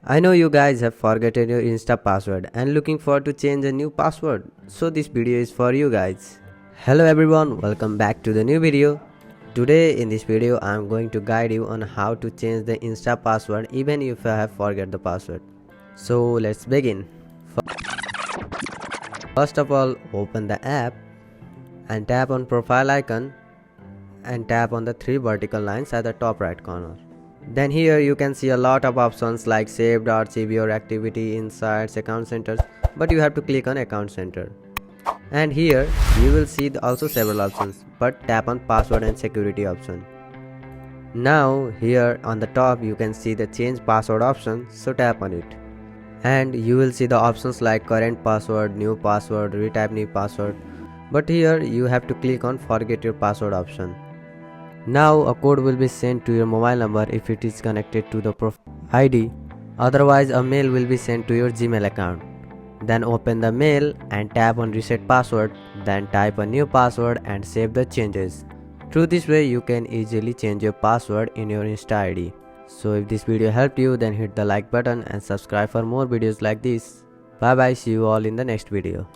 I know you guys have forgotten your Insta password and looking forward to change a new password. So this video is for you guys. Hello everyone, welcome back to the new video. Today in this video I am going to guide you on how to change the Insta password even if you have forget the password. So let's begin. First of all, open the app and tap on profile icon and tap on the three vertical lines at the top right corner. Then here you can see a lot of options like saved.cb or activity, insights, account centers, but you have to click on account center. And here you will see also several options, but tap on password and security option. Now here on the top you can see the change password option, so tap on it. And you will see the options like current password, new password, retype new password, but here you have to click on forget your password option. Now a code will be sent to your mobile number if it is connected to the ID, otherwise a mail will be sent to your Gmail account. Then open the mail and tap on reset password, then type a new password and save the changes. Through this way you can easily change your password in your Insta ID. So if this video helped you, then hit the like button and subscribe for more videos like this. Bye bye, see you all in the next video.